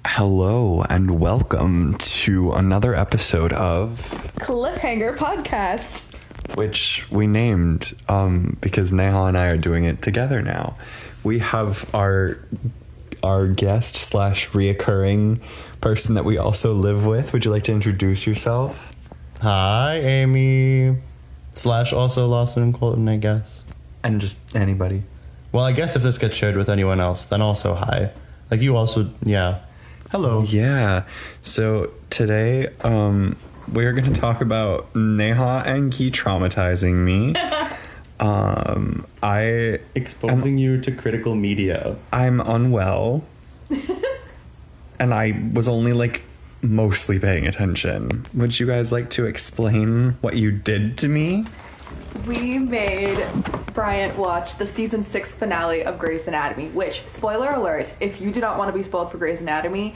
Hello and welcome to another episode of Cliffhanger podcast, which we named because Neha and I are doing it together now. We have our guest / reoccurring person that we also live with. Would you like to introduce yourself? Hi, Amy. / also Lawson and Colton, I guess. And just anybody. Well, I guess if this gets shared with anyone else, then also hi. Like you also, yeah. Hello. Yeah. So today, we're going to talk about Neha and Key traumatizing me. Exposing you to critical media. I'm unwell. And I was only mostly paying attention. Would you guys like to explain what you did to me? we made Bryant watch the season 6 finale of Grey's Anatomy, which, spoiler alert, if you do not want to be spoiled for Grey's Anatomy,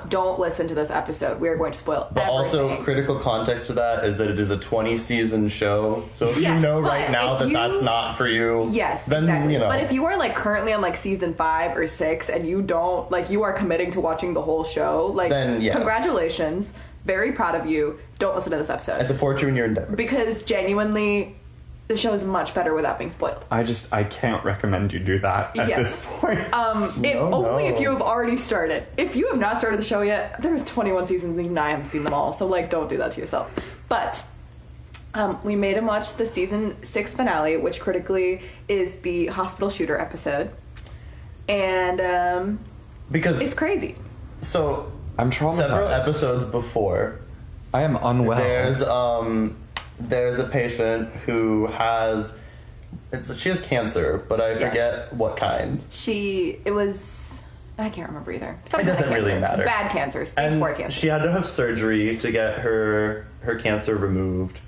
don't listen to this episode. We are going to spoil But everything. also, critical context to that is that it is a 20-season show. So if you know right now that that's not for you, yes, then, exactly. you know. But if you are currently on season 5 or 6 and you don't, you are committing to watching the whole show, then, yeah. Congratulations. Very proud of you. Don't listen to this episode. I support you in your endeavor. Because genuinely, the show is much better without being spoiled. I can't recommend you do that at this point. If you have already started. If you have not started the show yet, there's 21 seasons and I haven't seen them all, so don't do that to yourself. But we made him watch the season 6 finale, which critically is the hospital shooter episode. And because it's crazy. So I'm traumatized. Several episodes before, I am unwell. There's a patient who she has cancer, but I forget what kind. I can't remember either. It doesn't really matter. Bad cancer, stage 4 cancer. She had to have surgery to get her cancer removed.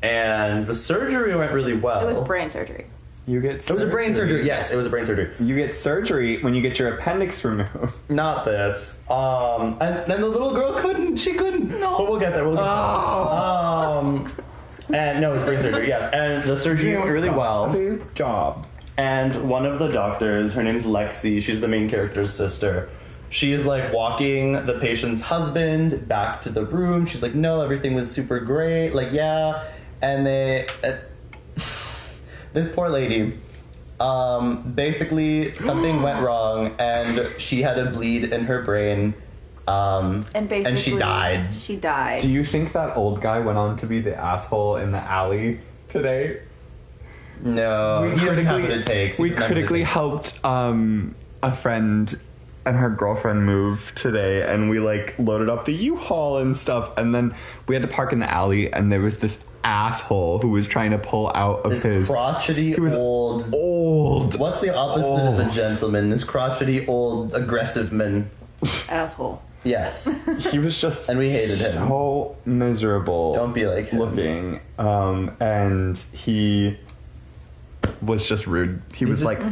And the surgery went really well. It was brain surgery. You get surgery. It was a brain surgery. Yes, it was a brain surgery. You get surgery when you get your appendix removed. Not this. And then the little girl couldn't. She couldn't. No. But we'll get there. And no, it was brain surgery, yes. And the surgery went really well. Good job. And one of the doctors, her name's Lexi, she's the main character's sister. She is walking the patient's husband back to the room. She's like, no, everything was super great. Yeah. And this poor lady, basically something went wrong and she had a bleed in her brain. And she died. She died. Do you think that old guy went on to be the asshole in the alley today? No, he doesn't have what it takes. We critically helped a friend and her girlfriend move today, and we loaded up the U-Haul and stuff, and then we had to park in the alley, and there was this asshole who was trying to pull out of his crotchety old. What's the opposite of the gentleman? This crotchety old aggressive man. Asshole. Yes. He was just and we hated him. So miserable. Don't be like him. Looking. And he was just rude. He was like,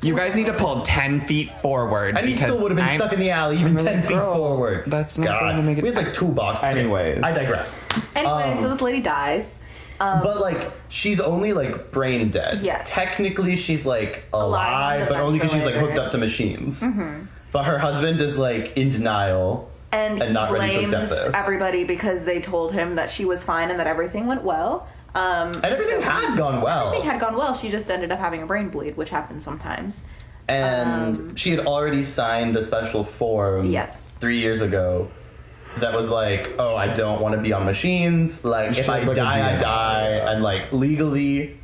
you guys need to pull 10 feet forward. And he still would have been stuck in the alley even 10 feet forward. That's not going to make it. We had 2 boxes. Anyways. I digress. Anyway, so this lady dies. But she's only brain dead. Yes. Technically she's alive, but only because she's hooked up to machines. Mm-hmm. But her husband is in denial and not ready to accept this. Everybody because they told him that she was fine and that everything went well. And everything had gone well. Everything had gone well. She just ended up having a brain bleed, which happens sometimes. And she had already signed a special form 3 years ago that was oh, I don't want to be on machines. If I die, I die. And legally,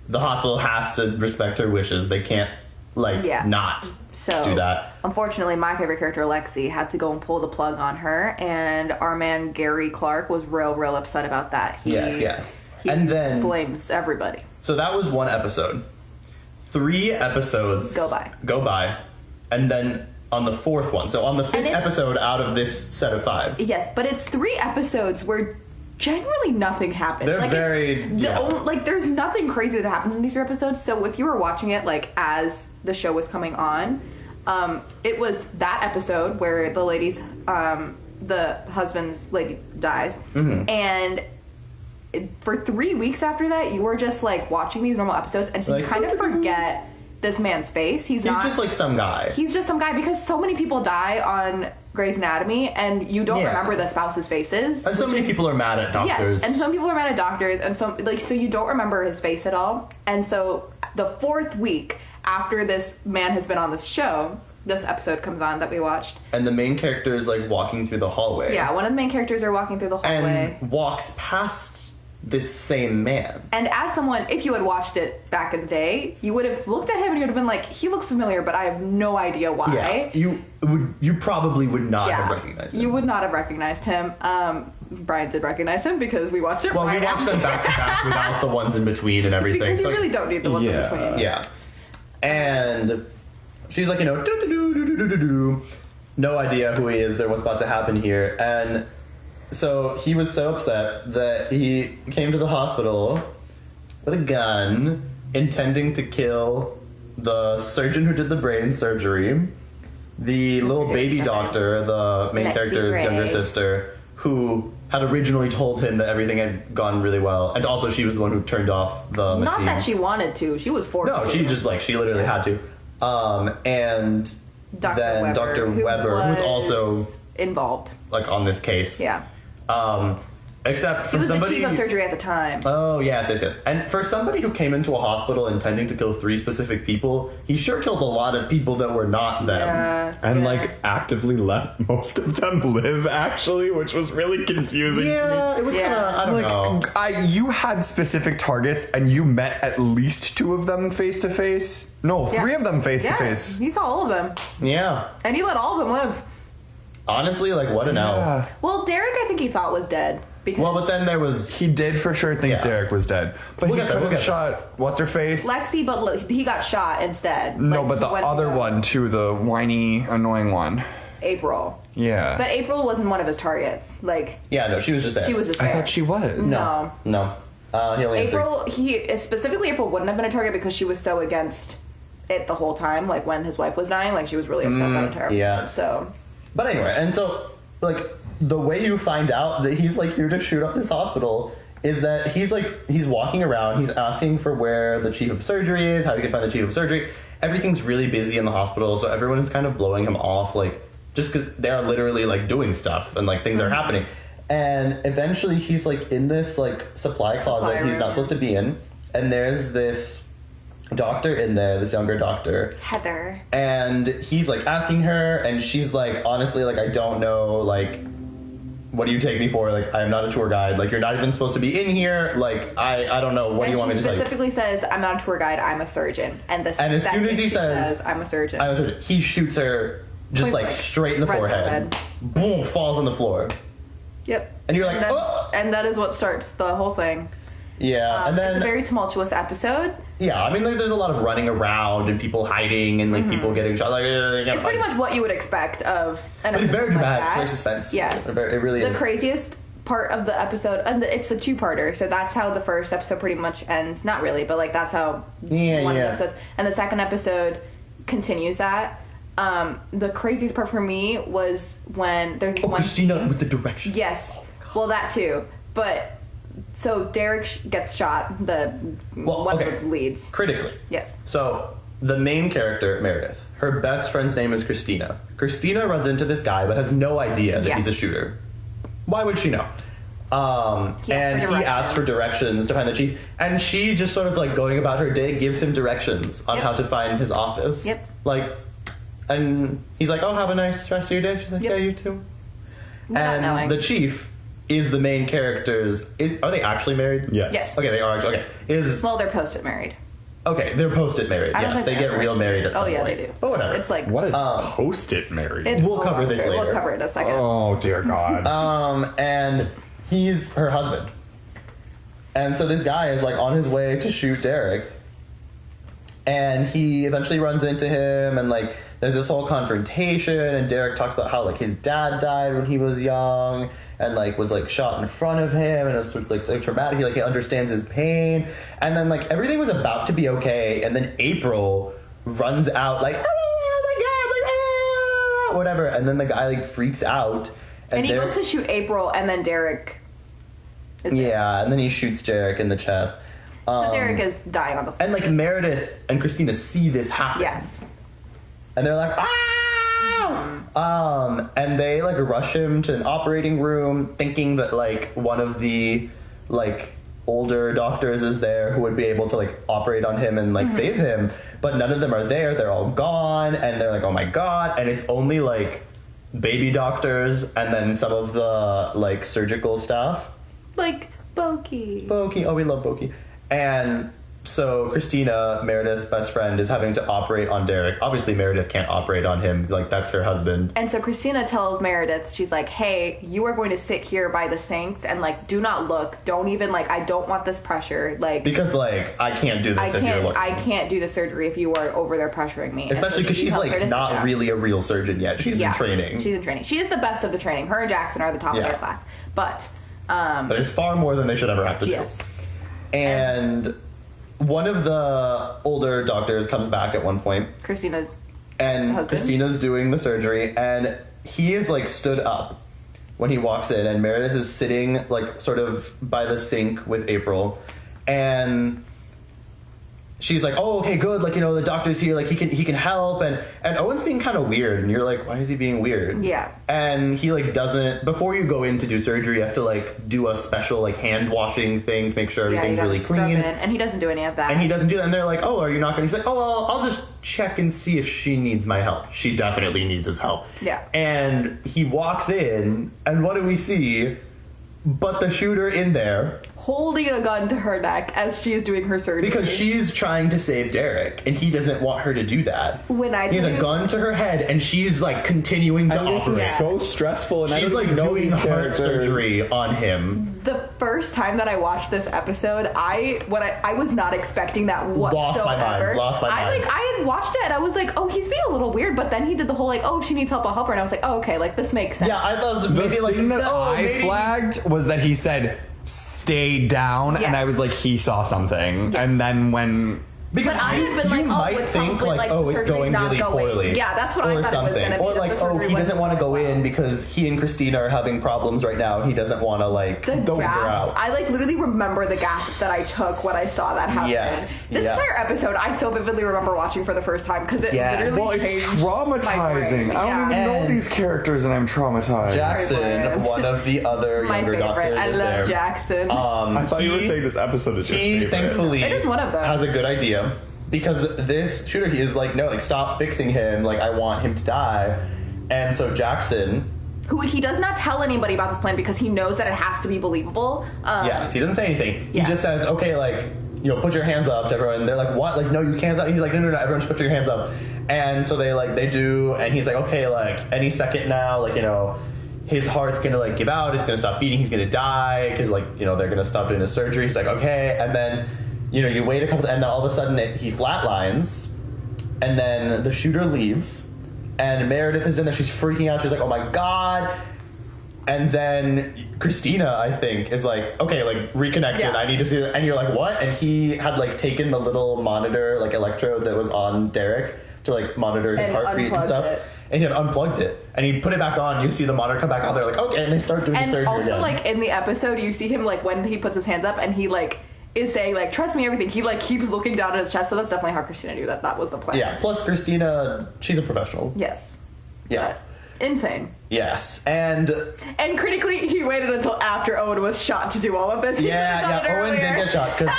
the hospital has to respect her wishes. They can't not do that. Unfortunately, my favorite character, Lexi, had to go and pull the plug on her, and our man Gary Clark was real upset about that. Yes. He and then blames everybody. So that was 1 episode. 3 episodes go by, and then on the 4th one. So on the 5th episode out of this set of 5. Yes, but it's 3 episodes where generally nothing happens. They're there's nothing crazy that happens in these 3 episodes. So if you were watching it as the show was coming on, it was that episode where the husband's lady dies, and for 3 weeks after that, you were just watching these normal episodes, and so you kind of forget this man's face. He's just like some guy. He's just some guy because so many people die on Grey's Anatomy and you don't remember the spouse's faces. And so many people are mad at doctors. Yes, and some people are mad at doctors, and so you don't remember his face at all. And so the 4th week after this man has been on this show, this episode comes on that we watched. And the main character is like walking through the hallway. Yeah, one of the main characters are walking through the hallway. And walks past this same man. And as someone, if you had watched it back in the day, you would have looked at him and you would have been like, he looks familiar, but I have no idea why. Yeah, you probably would not have recognized him. You would not have recognized him. Brian did recognize him because we watched it. Well, we watched them back to back without the ones in between and everything. Because you really don't need the ones in between. Yeah. And she's like, no idea who he is or what's about to happen here. And so he was so upset that he came to the hospital with a gun, intending to kill the surgeon who did the brain surgery, the little baby doctor, the main character's younger sister, who had originally told him that everything had gone really well, and also she was the one who turned off the machines. Not that she wanted to; she was forced. No, she just she literally had to. And then Dr. Weber, who was also involved, on this case. Yeah. Except for he was somebody the chief of surgery at the time. Oh, yes. And for somebody who came into a hospital intending to kill 3 specific people, he sure killed a lot of people that were not them. Yeah, and actively let most of them live, actually, which was really confusing to me. Yeah, it was kind of, I don't know. You had specific targets and you met at least 2 of them face to face. No, 3 of them face to face. He saw all of them. Yeah. And he let all of them live. Honestly, what an L. Well, Derek, I think he thought was dead. But then there was... He did for sure think Derek was dead. But he could have shot... What's-her-face? Lexi, but he got shot instead. No, but the other one, too. The whiny, annoying one. April. Yeah. But April wasn't one of his targets. Yeah, no, she was just there. She was just there. I thought she was. No. He only April, specifically April wouldn't have been a target because she was so against it the whole time. When his wife was dying, she was really upset that entire episode. So... But anyway, and so, the way you find out that he's, here to shoot up this hospital is that he's walking around, he's asking for where the chief of surgery is, how he can find the chief of surgery. Everything's really busy in the hospital, so everyone is kind of blowing him off, just because they're literally, doing stuff, and, things are happening. And eventually he's, in this, supply closet he's not supposed to be in, and there's this doctor in there, this younger doctor, Heather, and he's asking her, and she's honestly, I don't know, what do you take me for? I am not a tour guide. You're not even supposed to be in here. I don't know. What do you want me to tell you? She specifically says, I'm not a tour guide, I'm a surgeon. And as soon as he says, I'm a surgeon, he shoots her just straight in the forehead. Boom, falls on the floor. Yep. And you're oh! And that is what starts the whole thing. Yeah, and then it's a very tumultuous episode. Yeah, I mean, there's a lot of running around and people hiding and people getting shot. It's pretty much what you would expect of an episode. It's very dramatic. It's very suspense. Yes, it really is. The craziest part of the episode, and it's a 2-parter, so that's how the first episode pretty much ends. Not really, but that's how one of the episodes. And the second episode continues that. The craziest part for me was when there's this one Christina scene. with the direction. Yes, well that too, but. So Derek gets shot, one of the leads. Critically. Yes. So the main character, Meredith, her best friend's name is Christina. Christina runs into this guy but has no idea that he's a shooter. Why would she know? He asks for directions to find the chief. And she just sort of going about her day gives him directions on how to find his office. Yep. And he's like, oh, have a nice rest of your day. She's like, yeah, you too. And the chief... is the main character's... Are they actually married? Yes. Okay, they are actually... Okay. Well, they're post-it married. Okay, they're post-it married, yes. They get real married at some point. Oh, yeah, they do. But whatever. It's what is post-it married? We'll cover this later. We'll cover it in a second. Oh, dear God. And he's her husband. And so this guy is, on his way to shoot Derek. And he eventually runs into him, and, there's this whole confrontation, and Derek talks about how, his dad died when he was young, and, was, shot in front of him, and it was, so traumatic. He understands his pain. And then, everything was about to be okay, and then April runs out, oh, my God, whatever. And then the guy, freaks out. And he goes to shoot April, and then Derek is there. Yeah, and then he shoots Derek in the chest. So Derek is dying on the floor. And like Meredith and Christina see this happen. Yes. And they're like, ah! And they like rush him to an operating room thinking that like one of the like older doctors is there who would be able to like operate on him and like save him. But none of them are there. They're all gone. And they're like, oh my God. And it's only like baby doctors and then some of the like surgical staff. Like Boki. Oh, we love Boki. And so Christina, Meredith's best friend, is having to operate on Derek. Obviously, Meredith can't operate on him. Like, that's her husband. And so Christina tells Meredith, she's like, hey, you are going to sit here by the sinks and, like, do not look. Don't even, like, I don't want this pressure. Like, because, like, I can't do this if you're looking. I can't do the surgery if you are over there pressuring me. Especially because she's, like, not really a real surgeon yet. She's in training. She's in training. She is the best of the training. Her and Jackson are the top of their class. But it's far more than they should ever have to do. Yes. And one of the older doctors comes back at one point. Christina's doing the surgery, and he is like stood up when he walks in, and Meredith is sitting like sort of by the sink with April, and she's like, oh, okay, good, like, you know, the doctor's here, like, he can help, and Owen's being kind of weird, and you're like, why is he being weird? Yeah. And he, like, doesn't, before you go in to do surgery, you have to, like, do a special, like, hand-washing thing to make sure everything's really clean. And he doesn't do any of that. And he doesn't do that, and they're like, oh, are you not going to? He's like, oh, well, I'll just check and see if she needs my help. She definitely needs his help. Yeah. And he walks in, and what do we see but the shooter in there holding a gun to her neck as she is doing her surgery. Because she's trying to save Derek, and he doesn't want her to do that. He has a gun to her head, and she's like continuing to operate. This is so stressful, and she's like doing heart surgery on him. The first time that I watched this episode, I was not expecting that whatsoever. Lost my mind. I had watched it, and I was like, oh, he's being a little weird, but then he did the whole like, oh, if she needs help, I'll help her, and I was like, oh, okay, like this makes sense. Yeah, I thought it was maybe the thing that I flagged was that he said, stay down, and I was like, he saw something. And then when Because I had been like, oh, it's think probably like, oh, it's going really poorly. Yeah, that's what I thought it was going to be. Or like, oh, he doesn't want to go in because he and Christina are having problems right now, and he doesn't want to like go out. I like literally remember the gasp that I took when I saw that happen. Yes. This entire episode, I so vividly remember watching for the first time because it literally changed it's traumatizing. I don't even know these characters, and I'm traumatized. Jackson, one of the other younger doctors, I love Jackson. I thought you were saying this episode is your favorite. He thankfully it is one of them. Has a good idea. Because this shooter, he is like, no, like, stop fixing him. Like, I want him to die. And so Jackson... Who he does not tell anybody about this plan because he knows that it has to be believable. Yes, he doesn't say anything. He just says, okay, like, you know, put your hands up to everyone. And they're like, what? Like, no, you can't. He's like, no, everyone just put your hands up. And so they do. And he's like, okay, like, any second now, like, you know, his heart's going to, like, give out. It's going to stop beating. He's going to die because, like, you know, they're going to stop doing the surgery. He's like, okay. And then... You know, you wait a couple, and then all of a sudden he flatlines, and then the shooter leaves, and Meredith is in there. She's freaking out. She's like, "Oh my god!" And then Christina, I think, is like, "Okay, like reconnected. I need to see that." And you're like, "What?" And he had like taken the little monitor, like electrode that was on Derek to like monitor his heartbeat and stuff. And he had unplugged it, and he put it back on. You see the monitor come back on. They're like, "Okay," and they start doing the surgery again. And also, like in the episode, you see him like when he puts his hands up, and he like. Is saying like trust me everything. He like keeps looking down at his chest, so that's definitely how Christina knew that was the plan. Yeah. Plus Christina, she's a professional. Yes. Yeah. But insane. Yes, and critically, he waited until after Owen was shot to do all of this. Owen did get shot because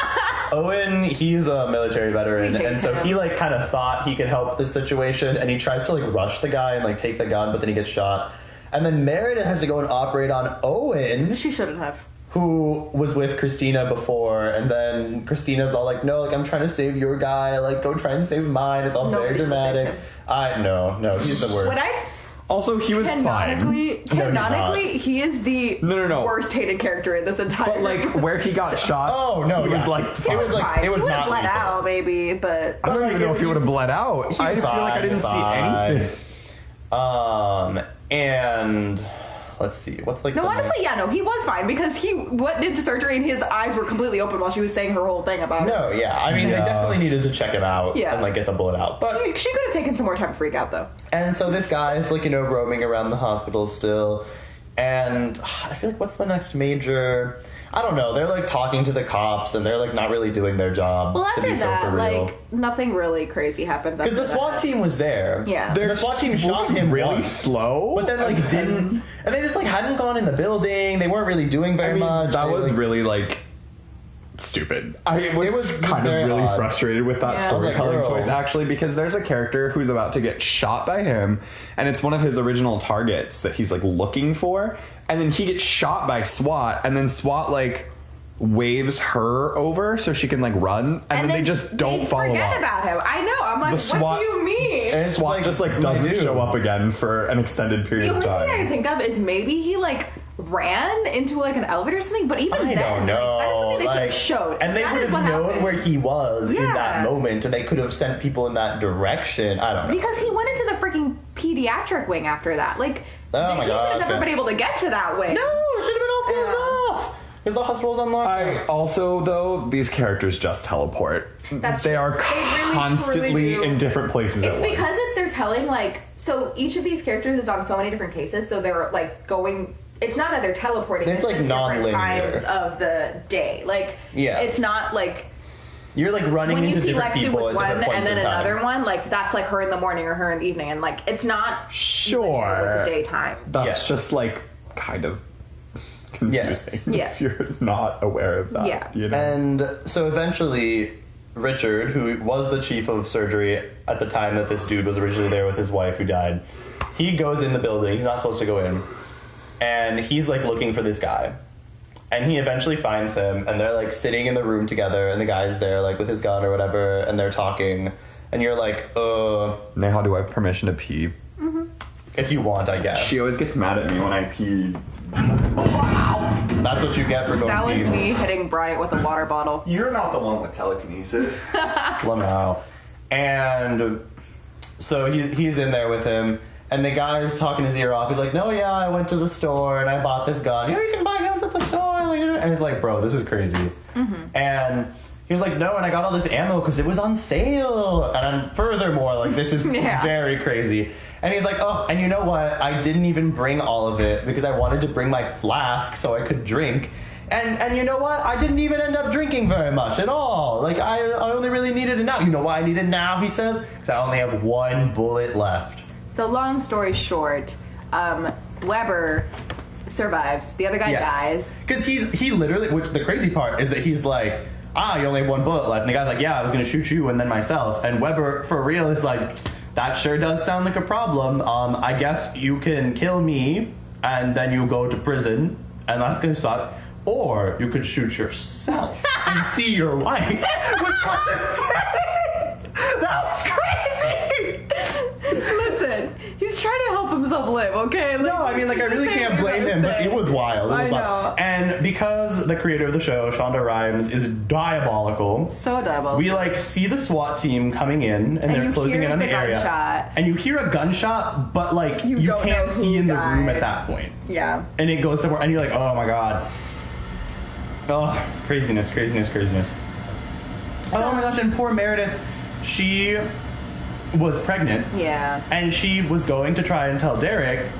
Owen, he's a military veteran, and so he like kind of thought he could help the situation, and he tries to like rush the guy and like take the gun, but then he gets shot, and then Meredith has to go and operate on Owen. She shouldn't have. Who was with Christina before, and then Christina's all like, no, like, I'm trying to save your guy, like, go try and save mine. It's all very dramatic. No, he's the worst. Also, he was canonically, he is the worst hated character in this entire. But like where he got shot, he was like, fine. It was not bled out, maybe, but I don't even know if he would have bled out. I feel like I didn't see anything. And. Let's see. What's like? No, honestly, he was fine because he did surgery and his eyes were completely open while she was saying her whole thing about it. No, yeah. I mean, they definitely needed to check him out and like get the bullet out. But she could have taken some more time to freak out though. And so this guy is like, you know, roaming around the hospital still. And I feel like what's the next major? I don't know. They're like talking to the cops and they're like not really doing their job. Well, after that, like nothing really crazy happens. Because the SWAT team was there. Yeah, the SWAT team shot him really once, slow, but then like didn't, and they just like hadn't gone in the building. They weren't really doing very much. That was really like stupid. I was kind of really odd. Frustrated with that storytelling choice, actually, because there's a character who's about to get shot by him, and it's one of his original targets that he's like looking for, and then he gets shot by SWAT, and then SWAT like waves her over so she can like run, and then they just don't follow up. Forget about him. I know. I'm like, what do you mean? And SWAT like, just like doesn't show up again for an extended period of time. The only thing I can think of is maybe he like ran into like an elevator or something, but even I don't know. Like, that is something they should have showed. And they would have known where he was in that moment, and they could have sent people in that direction. I don't know. Because he went into the freaking pediatric wing after that. Like, he should have never been able to get to that wing. No, it should have been all closed off. Because the hospital's unlocked. I also, though, these characters just teleport. They are constantly in different places at once. It's because they're telling, like, so each of these characters is on so many different cases, so they're, like, going... It's not that they're teleporting. It's like just different non-linear times of the day. Like, it's not like... You're like running into different people with at different one points and then in time. another one, like that's like her in the morning or her in the evening, and like it's not sure the daytime. That's just like kind of confusing if you're not aware of that. Yeah. You know? And so eventually Richard, who was the chief of surgery at the time that this dude was originally there with his wife who died, he goes in the building. He's not supposed to go in. And he's like looking for this guy. And he eventually finds him, and they're like sitting in the room together, and the guy's there like with his gun or whatever, and they're talking. And you're like, Neha, do I have permission to pee? Mm-hmm. If you want, I guess. She always gets mad at me when I pee. Wow! That's what you get for going That was pee. me hitting Bryant with a water bottle. You're not the one with telekinesis. Lamau. And so he's in there with him, and the guy's talking his ear off. He's like, no, yeah, I went to the store and I bought this gun. You know, you can buy guns at the store. And he's like, bro, this is crazy. Mm-hmm. And he was like, no, and I got all this ammo because it was on sale. And furthermore, like, this is very crazy. And he's like, oh, and you know what? I didn't even bring all of it because I wanted to bring my flask so I could drink. And you know what? I didn't even end up drinking very much at all. Like, I only really needed it now. You know why I need it now, he says? Because I only have one bullet left. So long story short, Weber survives. The other guy dies. Because he literally, which the crazy part is that he's like, you only have one bullet left. And the guy's like, yeah, I was going to shoot you and then myself. And Weber, for real, is like, that sure does sound like a problem. I guess you can kill me and then you go to prison and that's going to suck. Or you could shoot yourself and see your wife. Which was insane. That was crazy. Listen, he's trying to help himself live, okay? Like, no, I mean, like, I really can't blame him, but it was wild. It was wild. And because the creator of the show, Shonda Rhimes, is diabolical. So diabolical. We, like, see the SWAT team coming in, and they're closing in on the area. And you hear a gunshot, but, like, you can't see in the room at that point. Yeah. And it goes somewhere, and you're like, oh my god. Oh, craziness. Oh my gosh, and poor Meredith, she was pregnant. Yeah. And she was going to try and tell Derek.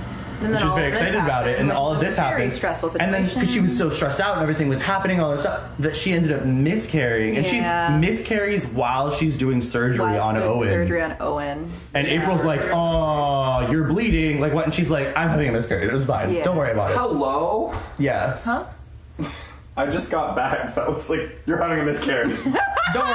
And she was very excited about it, and all of this happened. Very stressful situation. And then, because she was so stressed out and everything was happening, all this stuff, that she ended up miscarrying. And she miscarries while she's doing surgery on Owen. And April's like, oh, you're bleeding. Like, what? And she's like, I'm having a miscarriage. It was fine. Yeah. Don't worry about it. Hello? Yes. Huh? I just got back. That was like, you're having a miscarriage. Don't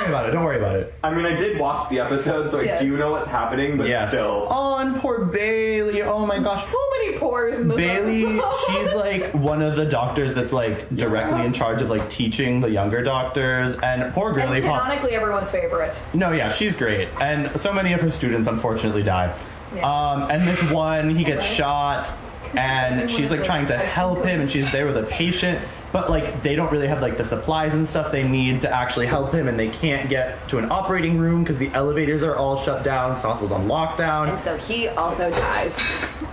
worry about it. I mean, I did watch the episode, so I do know what's happening, but still. Oh, and poor Bailey. Oh my gosh. So many pores in this Bailey, episode. she's like one of the doctors that's like directly in charge of like teaching the younger doctors. And poor girlie. And canonically everyone's favorite. No, yeah, she's great. And so many of her students unfortunately die. Yeah. And this one, he gets shot. And she's like trying to help him, and she's there with a patient, but like they don't really have like the supplies and stuff they need to actually help him, and they can't get to an operating room because the elevators are all shut down, the hospital's on lockdown. And so he also dies.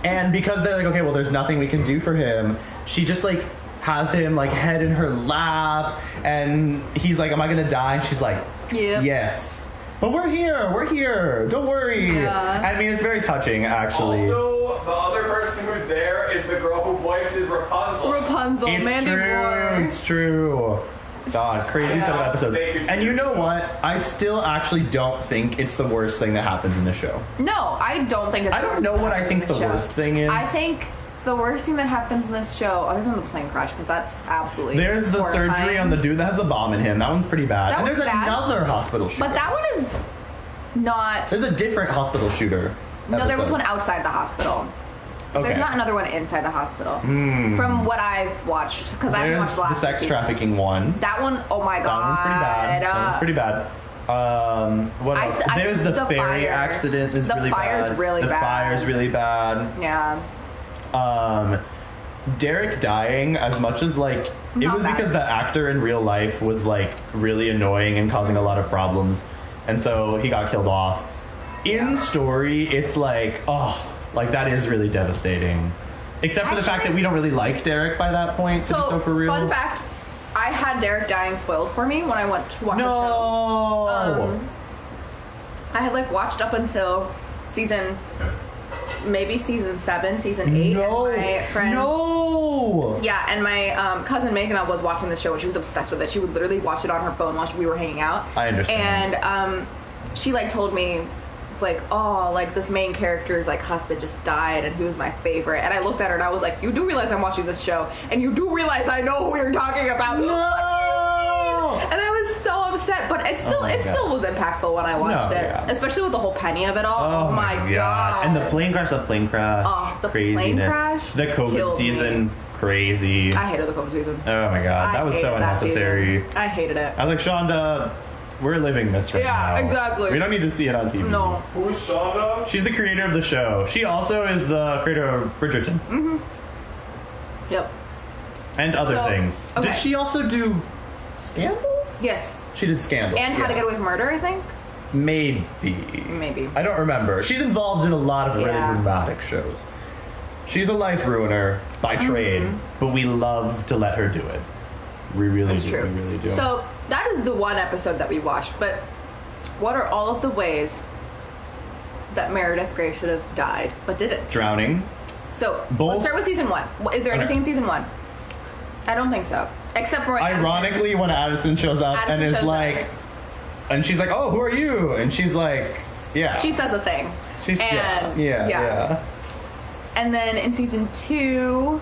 And because they're like, okay, well, there's nothing we can do for him, she just like has him like head in her lap, and he's like, am I gonna die? And she's like, yes. But we're here, don't worry. Yeah. I mean, it's very touching, actually. Also, the other person who's there is the girl who voices Rapunzel. It's true. It's true. God, crazy set of episodes. And you know what? I still actually don't think it's the worst thing that happens in the show. No, I don't think it's I don't know what I think the worst thing is. I think the worst thing that happens in this show, other than the plane crash, because that's absolutely There's the horrifying. surgery on the dude that has the bomb in him. That one's pretty bad. That And there's one's bad. another hospital shooter. But that one is not... There's a different hospital shooter. No, there was episode. one outside the hospital. Okay. There's not another one inside the hospital. From what I've watched, because I haven't watched the the last sex seasons. trafficking one. That one, oh my god. That one's pretty bad. What else? I There's think the ferry fire. accident is The really fire's bad. really the bad. fire's really bad. Yeah. Derek dying, as much as like it Not was bad. because the actor in real life was like really annoying and causing a lot of problems, and so he got killed off. In story, it's like, oh, like that is really devastating. Except for the fact that we don't really like Derek by that point, to be so for real. Fun fact, I had Derek dying spoiled for me when I went to watch the show. I had like watched up until season 7, season 8. No, and my friend, no. Yeah, and my cousin Megan was watching the show and she was obsessed with it. She would literally watch it on her phone while we were hanging out. I understand. And she like told me like, oh, like this main character's like husband just died and he was my favorite. And I looked at her and I was like, you do realize I'm watching this show and you do realize I know who you're talking about. No! And I was so upset, but it still was impactful when I watched it, especially with the whole Penny of it all. Oh my god! And the plane crash, Oh, the craziness. plane crash, the COVID killed season, me. Crazy. I hated the COVID season. Oh my god, that was so unnecessary. I hated it. I was like, Shonda, we're living this right now. Yeah, exactly. We don't need to see it on TV. No. Who's Shonda? She's the creator of the show. She also is the creator of Bridgerton. Mm-hmm. Yep. And other things. Okay. Did she also do Scandal? Yes. She did Scandal. And How to Get Away with Murder, I think. Maybe. I don't remember. She's involved in a lot of really dramatic shows. She's a life ruiner by trade, but we love to let her do it. We really do. True. We really do. So that is the one episode that we watched. But what are all of the ways that Meredith Grey should have died but didn't? Drowning. So let's start with season 1. Is there anything in season 1? I don't think so. Except for ironically, when Addison shows up and is like, and she's like, "Oh, who are you?" And she's like, "Yeah." She says a thing. She's yeah. And then in season 2,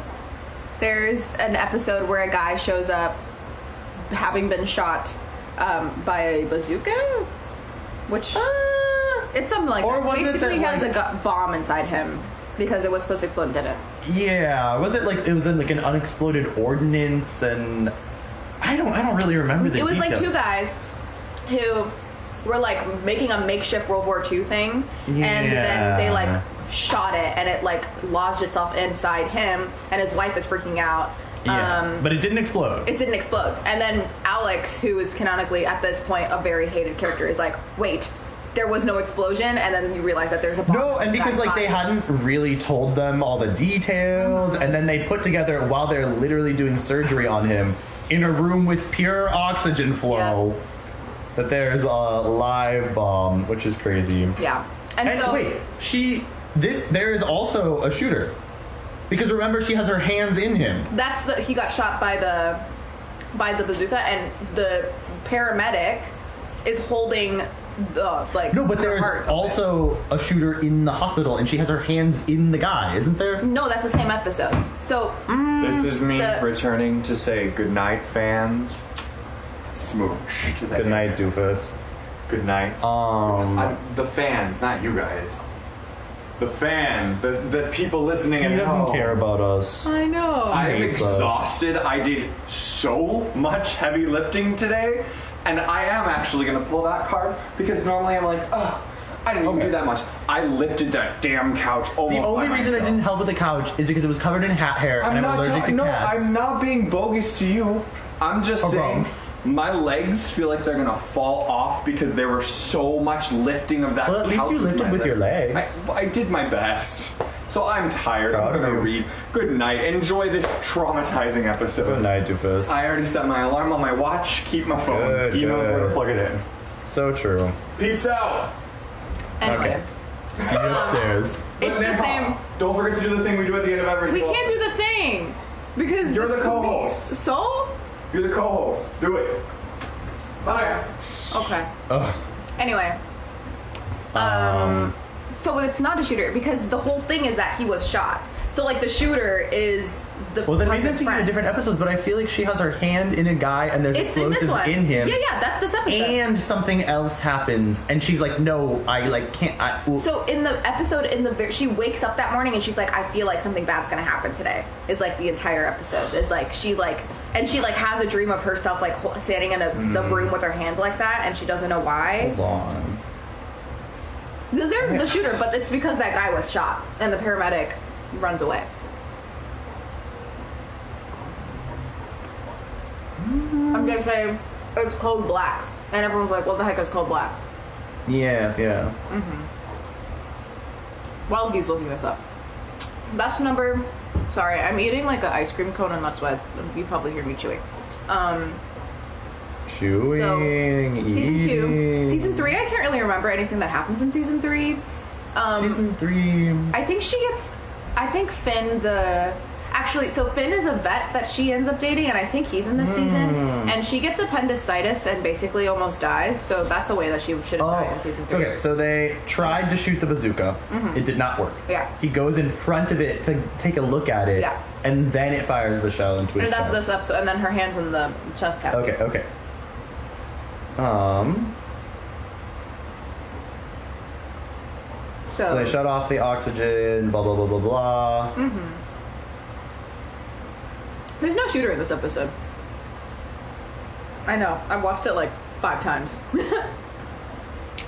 there's an episode where a guy shows up having been shot by a bazooka, which it's something like or that. Was basically it that, he has a bomb inside him because it was supposed to explode and didn't. Yeah, was it like it was in like an unexploded ordnance and I don't really remember the details. It was like two guys who were like making a makeshift World War II thing, and then they like shot it, and it like lodged itself inside him, and his wife is freaking out. Yeah, but it didn't explode. It didn't explode, and then Alex, who is canonically at this point a very hated character, is like, wait. There was no explosion, and then you realize that there's a bomb. No, and because like they hadn't really told them all the details, and then they put together while they're literally doing surgery on him in a room with pure oxygen flow, that there's a live bomb, which is crazy. Yeah, and so wait, there is also a shooter, because remember she has her hands in him. He got shot by the bazooka, and the paramedic is holding. No, but there's also a shooter in the hospital, and she has her hands in the guy, isn't there? No, that's the same episode. So this is me returning to say goodnight, fans. Smooch. Good night, doofus. Good night. The fans, not you guys. The fans, the people listening. He doesn't care about us. I know. I'm exhausted. I did so much heavy lifting today. And I am actually going to pull that card because normally I'm like, oh, I didn't even do that much. I lifted that damn couch almost The only reason I didn't help with the couch is because it was covered in cat hair and I'm allergic to cats. I'm not being bogus to you. I'm just saying my legs feel like they're going to fall off because there were so much lifting of that couch. Well, at least you lifted with your legs. I did my best. So I'm tired. I'm going to read. Good night. Enjoy this traumatizing episode. Good night, doofus. I already set my alarm on my watch. Keep my phone. He knows where to plug it in. So true. Peace out. Anyway. Okay. See you upstairs. It's the same. Don't forget to do the thing we do at the end of every We can't do the thing! Because you're the co-host. So? You're the co-host. Do it. Bye. Okay. Ugh. Anyway. So it's not a shooter because the whole thing is that he was shot. So like the shooter is the Well, then maybe I'm husband's thinking of friend. different episodes, but I feel like she has her hand in a guy and there's It's in this explosives one. in him. Yeah, that's this episode. And something else happens, and she's like, "No, I like can't." So in the episode, she wakes up that morning and she's like, "I feel like something bad's gonna happen today." Is like the entire episode. Is like she has a dream of herself like standing in the room with her hand like that, and she doesn't know why. Hold on. There's the shooter, but it's because that guy was shot and the paramedic runs away. I'm gonna say it's Code Black, and everyone's like, "What the heck is Code Black?" Yes, yeah. While he's looking this up, that's number. Sorry, I'm eating like an ice cream cone, and that's why you probably hear me chewing. Chewing. So, season 2, eating. season 3. I can't really remember anything that happens in season 3. Season 3. I think Finn so Finn is a vet that she ends up dating, and I think he's in this season, and she gets appendicitis and basically almost dies, so that's a way that she should have died in season 3. Okay, so they tried to shoot the bazooka. It did not work. Yeah. He goes in front of it to take a look at it. Yeah. And then it fires the shell into his And that's chest. this episode, and then her hand's in the chest cavity. Okay. So they shut off the oxygen, blah, blah, blah, blah, blah. There's no shooter in this episode. I know. I've watched it like 5 times.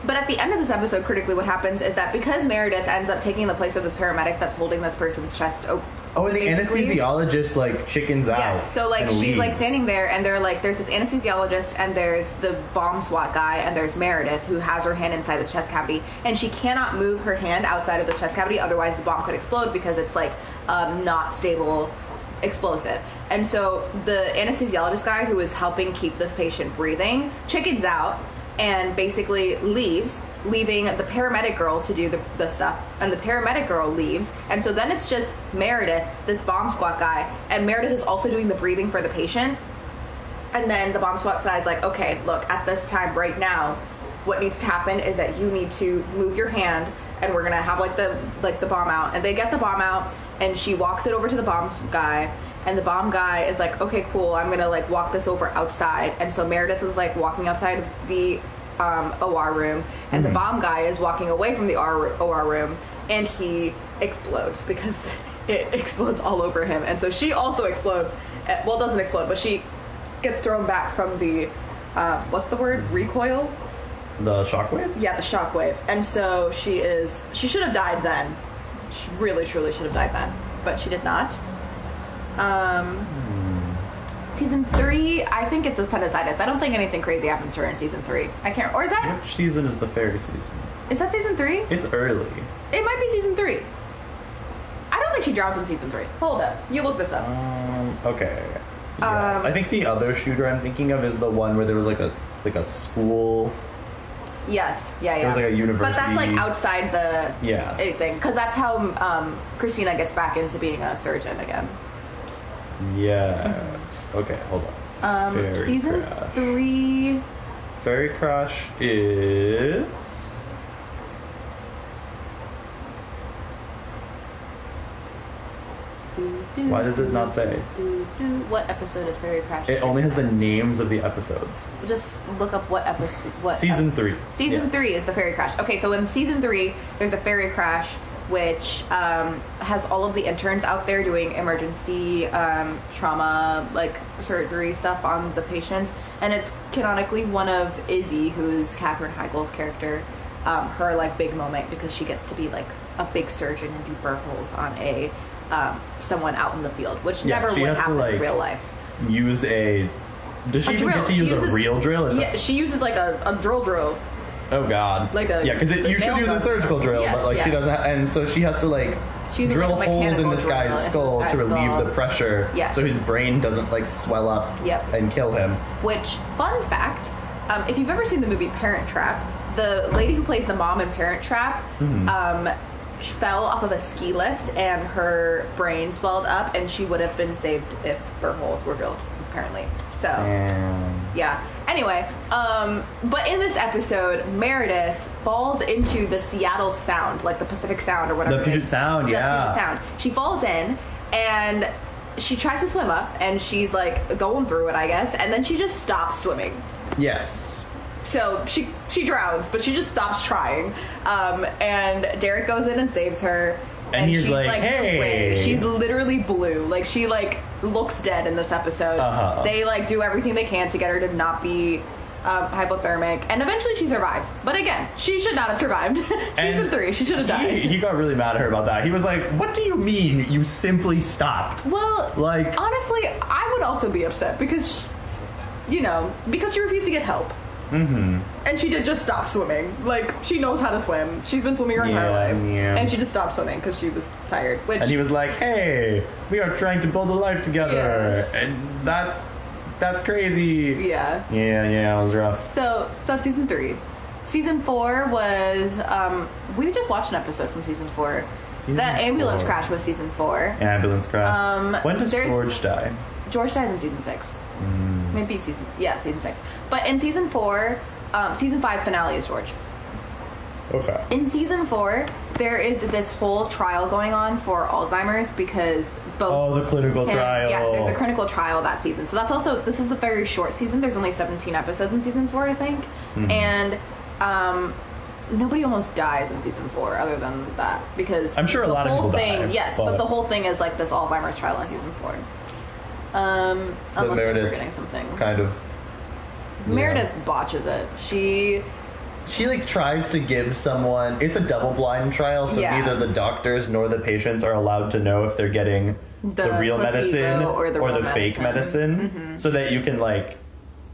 But at the end of this episode, critically, what happens is that because Meredith ends up taking the place of this paramedic that's holding this person's chest And the basically- anesthesiologist like chickens out. Yes, so like and she's like leaves. standing there, and they're like, there's this anesthesiologist, and there's the bomb SWAT guy, and there's Meredith who has her hand inside this chest cavity, and she cannot move her hand outside of the chest cavity, otherwise the bomb could explode because it's like not stable explosive. And so the anesthesiologist guy who is helping keep this patient breathing chickens out and basically leaving the paramedic girl to do the stuff, and the paramedic girl leaves, and so then it's just Meredith, this bomb squad guy, and Meredith is also doing the breathing for the patient. And then the bomb squad guy's like, "Okay, look, at this time right now, what needs to happen is that you need to move your hand, and we're gonna have the bomb out." And they get the bomb out, and she walks it over to the bomb guy, and the bomb guy is like, "Okay, cool, I'm gonna like walk this over outside." And so Meredith is like walking outside of the OR room, and the bomb guy is walking away from the OR room, and he explodes because it explodes all over him. And so she also explodes. Well, doesn't explode, but she gets thrown back from the what's the word? Recoil? The shockwave? Yeah, the shockwave. And so she should have died then. She really, truly should have died then, but she did not. Season 3, I think it's appendicitis. I don't think anything crazy happens to her in season 3. I can't. Or is that? Which season is the fairy season? Is that season 3? It's early. It might be season 3. I don't think she drowns in season 3. Hold up. You look this up. Okay. Yes. I think the other shooter I'm thinking of is the one where there was like a school. Yes. Yeah. It was like a university. But that's like outside the Yes. thing, because that's how Christina gets back into being a surgeon again. Yes. Okay, hold on. Fairy Season Crash. 3. Fairy Crash is. Why does it not say? What episode is Fairy Crash? It only has the names of the episodes. Just look up what episode. Season 3. Season 3 is the Fairy Crash. Okay, so in season 3, there's a Fairy Crash, which has all of the interns out there doing emergency trauma, like surgery stuff on the patients, and it's canonically one of Izzy, who's Katherine Heigl's character, her like big moment, because she gets to be like a big surgeon and do burr holes on a someone out in the field, which never would happen in real life. Use a. Does she even get to use a real drill? She uses like a drill. Oh God! Like a because you should use a surgical drill, yes, but like she doesn't, and so she has to like drill like holes in this guy's skull to relieve the pressure, yes. so his brain doesn't like swell up and kill him. Which, fun fact, if you've ever seen the movie Parent Trap, the lady who plays the mom in Parent Trap, fell off of a ski lift and her brain swelled up, and she would have been saved if her holes were filled, apparently. So, yeah. Anyway, but in this episode, Meredith falls into the Seattle Sound, like the Pacific Sound or whatever. The Puget Sound, yeah. The Puget Sound. She falls in, and she tries to swim up, and she's like going through it, I guess, and then she just stops swimming. Yes. So she drowns, but she just stops trying. And Derek goes in and saves her. And he's she's like, hey. Gray. She's literally blue. Like, she like looks dead in this episode. Uh-huh. They like do everything they can to get her to not be hypothermic, and eventually she survives. But again, she should not have survived. Season 3, she should have died. He got really mad at her about that. He was like, what do you mean you simply stopped? Well, like, honestly, I would also be upset because, because she refused to get help. Mm-hmm. And she did just stop swimming. Like, she knows how to swim. She's been swimming her entire life. Yeah. And she just stopped swimming because she was tired. And he was like, hey, we are trying to build a life together. Yes. And that's crazy. Yeah. Yeah, it was rough. So that's season 3. Season 4 was, we just watched an episode from season 4. The ambulance crash was season 4. Ambulance crash. When does George die? George dies in season 6. Maybe season 6. But in season 4, season 5 finale is George. Okay. In season 4, there is this whole trial going on for Alzheimer's because both... Oh, the clinical trial. Yes, there's a clinical trial that season. So that's also... This is a very short season. There's only 17 episodes in season 4, I think. Mm-hmm. And nobody almost dies in season 4 other than that. Because... I'm sure a lot of people die. Yes, but the whole thing is like this Alzheimer's trial in season 4. Unless Meredith I'm forgetting something. Kind of... Meredith botches it. She like tries to give someone, it's a double blind trial, so neither the doctors nor the patients are allowed to know if they're getting the real medicine or the fake medicine. Mm-hmm. So that you can like,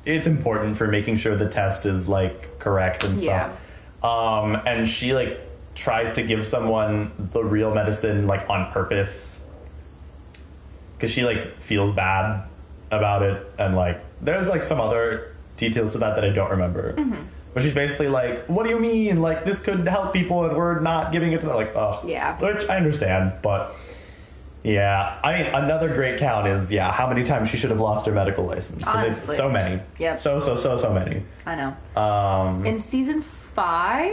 it's important for making sure the test is like correct and stuff. Yeah. And she like tries to give someone the real medicine like on purpose because she like feels bad about it, and like there's like some other details to that I don't remember. Mm-hmm. But she's basically like, what do you mean? Like, this could help people and we're not giving it to them. Like, oh. Yeah. Which I understand, but yeah. I mean, another great count is, how many times she should have lost her medical license. Because it's so many. Yep. So many. I know. In season 5,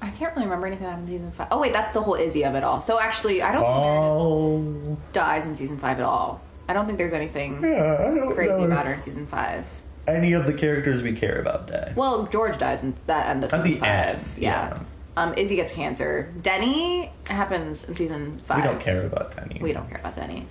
I can't really remember anything that happened in season 5. Oh, wait, that's the whole Izzy of it all. So actually, I don't think Meredith dies in season 5 at all. I don't think there's anything crazy about her in season 5. Any of the characters we care about die. Well, George dies in that end of season 5. At the end. Yeah. Izzy gets cancer. Denny happens in season 5. We don't care about Denny.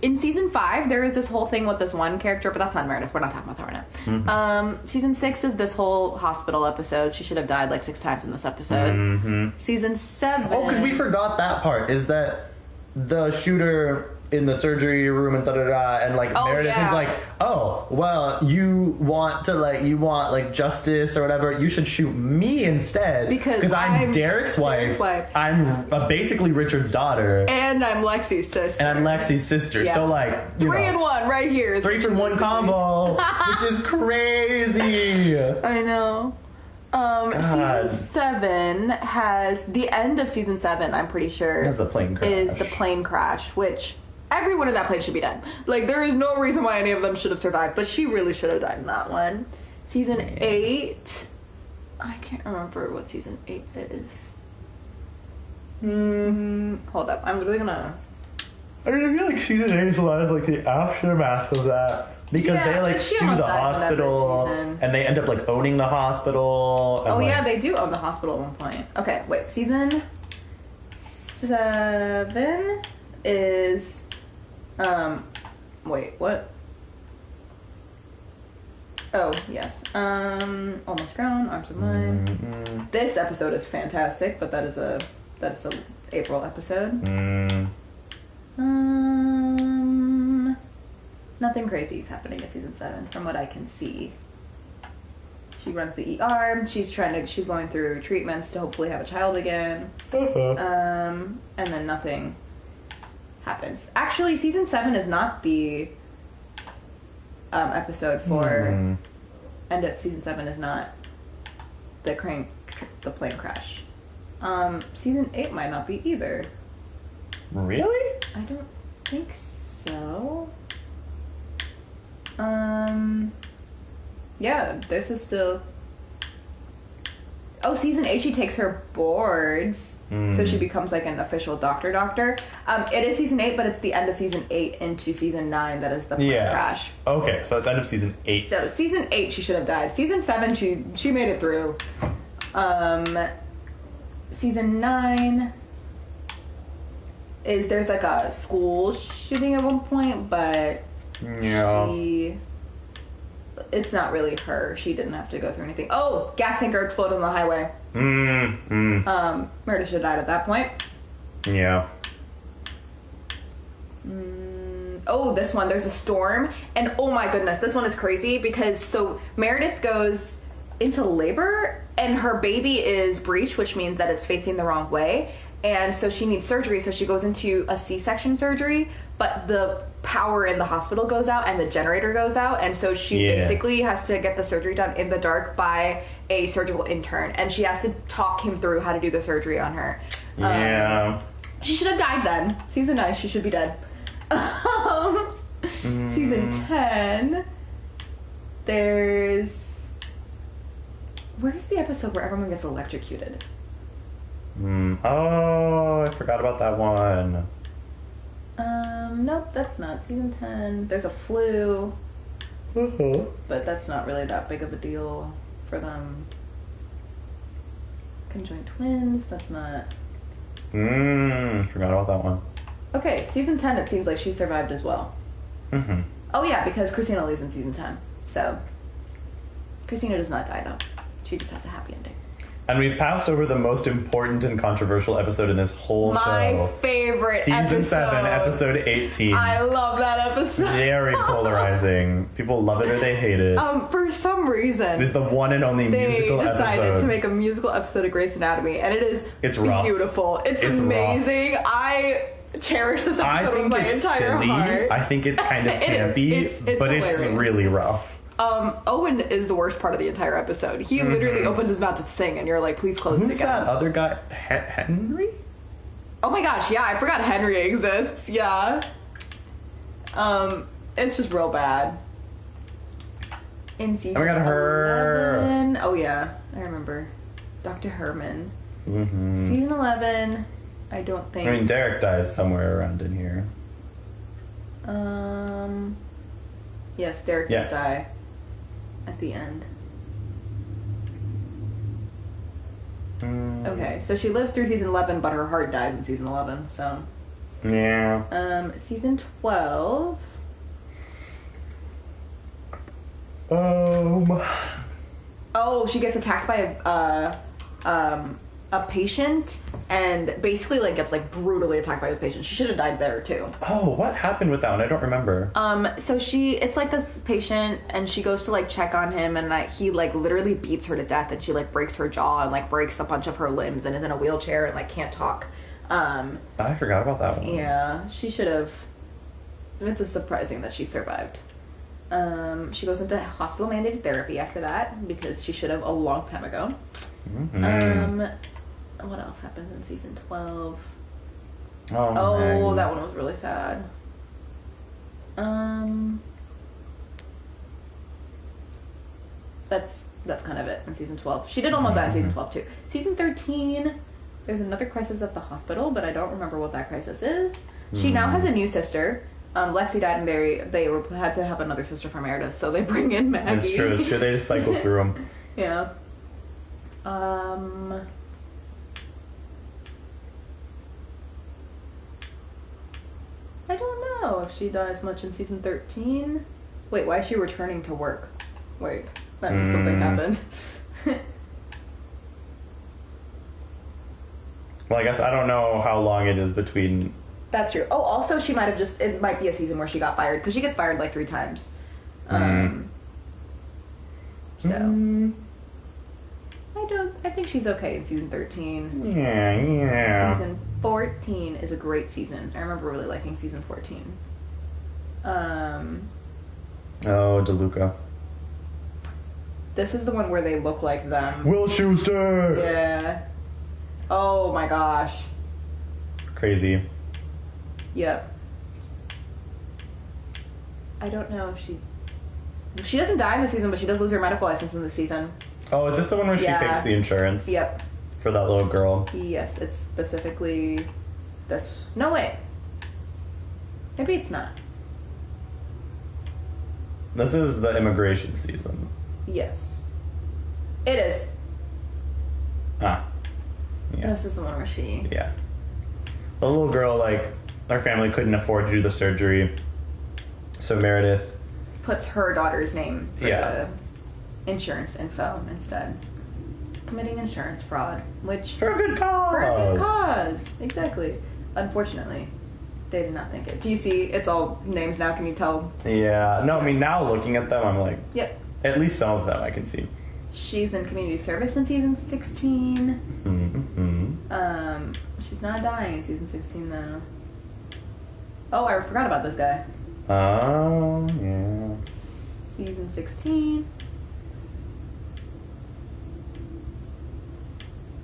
In season 5, there is this whole thing with this one character, but that's not Meredith. We're not talking about that right now. Mm-hmm. Season 6 is this whole hospital episode. She should have died like 6 times in this episode. Mm-hmm. Season 7... Oh, because we forgot that part, is that the shooter in the surgery room and and like Meredith is like, oh, well, you want justice or whatever, you should shoot me instead because I'm Derek's wife. I'm basically Richard's daughter, and I'm Lexi's sister. Yeah. So like 3 in 1 right here. 3 for 1 combo, which is crazy. I know. Season 7 has the end of season 7. I'm pretty sure is the plane crash, which everyone in that plane should be dead. Like, there is no reason why any of them should have survived, but she really should have died in that one. Season 8, I can't remember what season 8 is. Hold up, I'm really gonna. I feel like season 8 is a lot of like the aftermath of that. Because they like sue the hospital and they end up like owning the hospital. And, they do own the hospital at one point. Okay, wait. Season 7 is wait, what? Oh, yes. Almost Grown, Arms of Mine. Mm-hmm. This episode is fantastic, but that's a April episode. Nothing crazy is happening in season 7 from what I can see. She runs the ER. She's going through treatments to hopefully have a child again. And then nothing happens. Actually, season 7 is not the episode for... And season 7 is not the plane crash. Season 8 might not be either. Really? I don't think so. Yeah, this is still... Oh, season 8, she takes her boards. So she becomes like an official doctor. It is season 8, but it's the end of season 8 into season 9 that is the plane crash. Okay, so it's end of season 8. So season 8, she should have died. Season 7, she made it through. Season 9 is there's like a school shooting at one point, but it's not really her. She didn't have to go through anything. Oh, gas tanker exploded on the highway. Meredith should have died at that point. Yeah. Oh, this one, there's a storm, and oh my goodness, this one is crazy because so Meredith goes into labor and her baby is breech, which means that it's facing the wrong way, and so she needs surgery, so she goes into a C-section surgery, but the power in the hospital goes out and the generator goes out, and so she basically has to get the surgery done in the dark by a surgical intern, and she has to talk him through how to do the surgery on her. She should have died then. Season 9, she should be dead. Season 10, where's the episode where everyone gets electrocuted? Oh, I forgot about that one. Nope, that's not season 10. There's a flu. But that's not really that big of a deal for them. Conjoined twins, that's not... Forgot about that one. Okay, season 10, it seems like she survived as well. Oh yeah, because Christina leaves in season 10. So, Christina does not die though. She just has a happy ending. And we've passed over the most important and controversial episode in this whole show. My favorite Season 7, episode 18. I love that episode. Very polarizing. People love it or they hate it. For some reason, it's the one and only musical episode. They decided to make a musical episode of Grey's Anatomy, and it's beautiful. It's amazing. Rough. I cherish this episode with my entire heart. I think it's kind of campy, but hilarious. It's really rough. Owen is the worst part of the entire episode. He literally opens his mouth to sing, and you're like, please close it again. Who's that other guy? Henry? Oh my gosh, yeah, I forgot Henry exists. Yeah. It's just real bad. In season 11, oh yeah, I remember. Dr. Herman. Season 11, I don't think... I mean, Derek dies somewhere around in here. Yes, Derek did die. At the end. Okay, so she lives through season 11, but her heart dies in season 11, so... Yeah. Season 12... Oh, she gets attacked by a patient, and basically like gets like brutally attacked by this patient. She should have died there too. Oh, what happened with that one? I don't remember. So it's like this patient, and she goes to like check on him, and like he like literally beats her to death, and she like breaks her jaw and like breaks a bunch of her limbs, and is in a wheelchair and like can't talk. I forgot about that one. Yeah, she should have. It's surprising that she survived. She goes into hospital mandated therapy after that because she should have a long time ago. What else happens in season 12? Oh, that one was really sad. That's kind of it in season 12. She did almost die in season 12 too. Season 13, there's another crisis at the hospital, but I don't remember what that crisis is. She now has a new sister. Lexi died, and they had to have another sister for Meredith, so they bring in Maggie. That's true. It's true. They just cycle through them. Yeah. I don't know if she dies much in season 13. Wait, why is she returning to work? Wait, that means something happened. Well, I guess I don't know how long it is between... That's true. Oh, also she might have it might be a season where she got fired, because she gets fired like 3 times. So... I think she's okay in season 13. Yeah. Season 14 is a great season. I remember really liking season 14. Oh, DeLuca. This is the one where they look like them. Will Schuester! Yeah. Oh my gosh. Crazy. Yep. I don't know if she doesn't die in the season, but she does lose her medical license in the season. Oh, is this the one where she fakes the insurance? Yep. For that little girl? Yes, it's specifically this. No, wait. Maybe it's not. This is the immigration season. Yes. It is. Ah. Yeah. This is the one where she... Yeah. The little girl, like, our family couldn't afford to do the surgery. So Meredith... puts her daughter's name for Yeah. the insurance info instead. Committing insurance fraud, which... For a good cause! For a good cause! Exactly. Unfortunately, they did not think it. Do you see it's all names now? Can you tell? Yeah. No, I mean, now looking at them, I'm like... Yep. At least some of them I can see. She's in community service in season 16. Mm-hmm. She's not dying in season 16 though. Oh, I forgot about this guy. Oh, yeah. Season 16.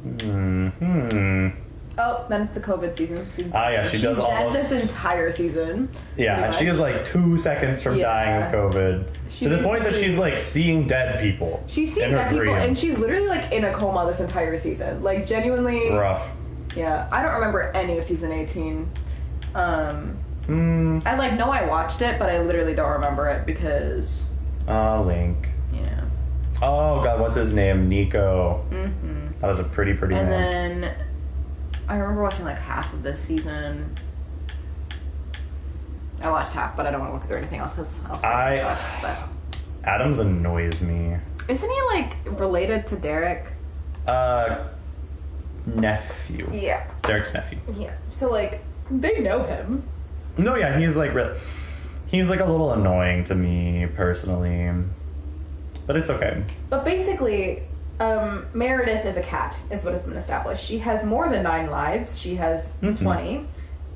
Mm-hmm. Oh, then it's the COVID season. Yeah, she does almost... She's dead this entire season. Yeah, and she is like 2 seconds from dying of COVID. She to the point that she's like seeing dead people. She's seeing dead people, and she's literally like in a coma this entire season. Like genuinely... It's rough. Yeah, I don't remember any of season 18. I like know I watched it, but I literally don't remember it because... Link. Yeah. Oh, God, what's his name? Nico. Mm-hmm. That was a pretty and man. And then I remember watching like half of this season. I watched half, but I don't want to look through anything else because Adams annoys me. Isn't he like related to Derek? Nephew. Yeah. Derek's nephew. Yeah. So like they know him. No, yeah, he's like he's like a little annoying to me personally, but it's okay. But basically, Meredith is a cat, is what has been established. She has more than 9 lives. She has 20,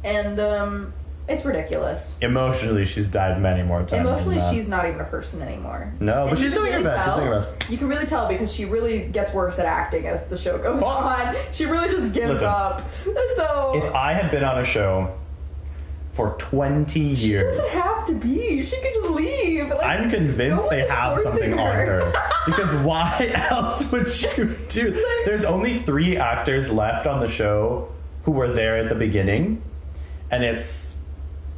and it's ridiculous. Emotionally, she's died many more times. Emotionally, she's not even a person anymore. No, but she's doing her best. She's doing her best. You can really tell because she really gets worse at acting as the show goes on. She really just gives up. So if I had been on a show for 20 years... She doesn't have to be. She could just leave. Like, I'm convinced they have something on her. Because why else would you do... There's only 3 actors left on the show who were there at the beginning. And it's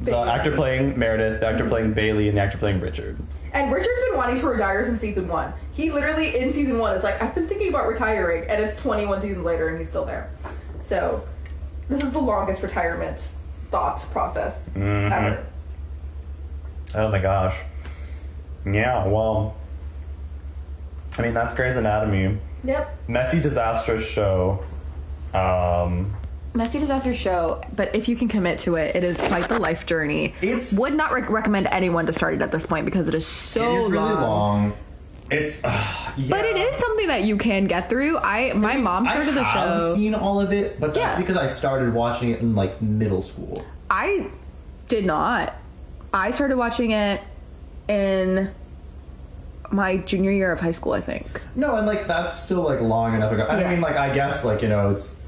the actor playing Meredith, the actor playing Bailey, and the actor playing Richard. And Richard's been wanting to retire since season 1. He literally, in season 1, is like, I've been thinking about retiring. And it's 21 seasons later and he's still there. So, this is the longest retirement thought process ever. Oh my gosh. Yeah, well, I mean, that's Grey's Anatomy. Yep. Messy, disastrous show. Messy, disastrous show, but if you can commit to it, it is quite the life journey. Would not recommend anyone to start it at this point because it is so long. It is really long. It's, yeah. But it is something that you can get through. My mom started the show. I've seen all of it, but that's because I started watching it in like middle school. I did not. I started watching it in my junior year of high school, I think. No, and like that's still like long enough ago. I mean, like I guess like it's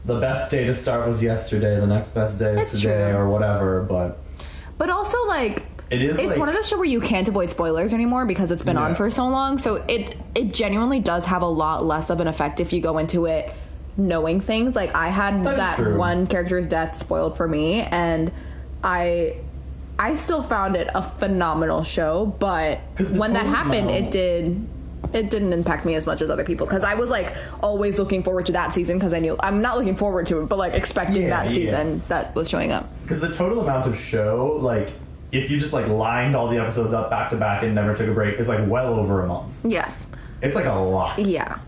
the best day to start was yesterday. The next best day is today, or whatever. But also like. It's one of those shows where you can't avoid spoilers anymore because it's been on for so long. So it genuinely does have a lot less of an effect if you go into it knowing things. Like I had that one character's death spoiled for me, and I still found it a phenomenal show. But when that happened, it didn't impact me as much as other people because I was like always looking forward to that season because I knew I'm not looking forward to it, but like expecting that season that was showing up. Because the total amount of show, like. If you just like lined all the episodes up back to back and never took a break, it's like well over a month. Yes. It's like a lot. Yeah.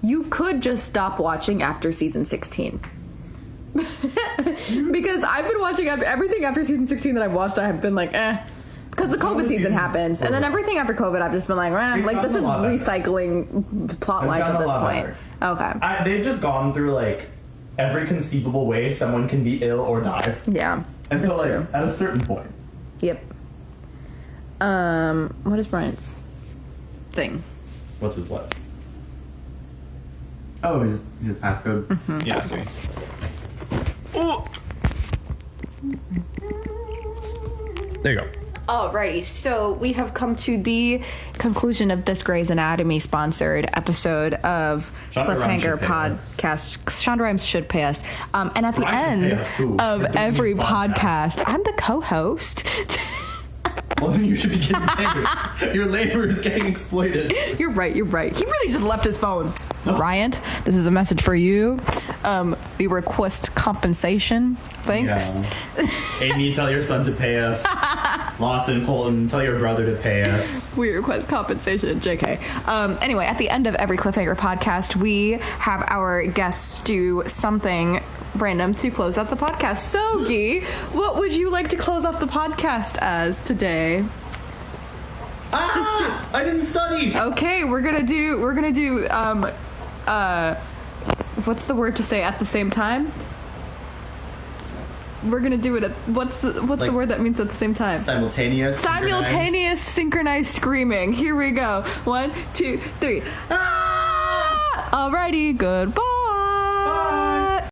You could just stop watching after season 16. Because I've been watching everything after season 16 that I've watched, I have been like, Because the COVID season happens. And then everything after COVID, I've just been like, like this is recycling plot lines at this point. Okay. They've just gone through like every conceivable way someone can be ill or die. Yeah. And so like at a certain point. Yep. What is Brian's thing? What's his what? Oh, his passcode? Mm-hmm. Yeah, that's me. There you go. Alrighty, so we have come to the conclusion of this Grey's Anatomy sponsored episode of Shonda Rhimes Cliffhanger should pay podcast. Shonda Rhimes should pay us. And at the Rhimes should end pay us, too, of for doing every this podcast. podcast, I'm the co-host. Well, then you should be getting paid. Your labor is getting exploited. You're right. He really just left his phone. Ryan, this is a message for you. We request compensation. Thanks. Yeah. Amy, tell your son to pay us. Lawson, Colton, tell your brother to pay us. We request compensation, JK. Anyway, at the end of every Cliffhanger podcast, we have our guests do something random to close out the podcast. So, Guy, what would you like to close off the podcast as today? I didn't study. Okay, we're gonna do what's the word to say at the same time? We're gonna do it at what's the word that means at the same time? Simultaneous Synchronized screaming. Here we go. 1, 2, 3. Alrighty, goodbye.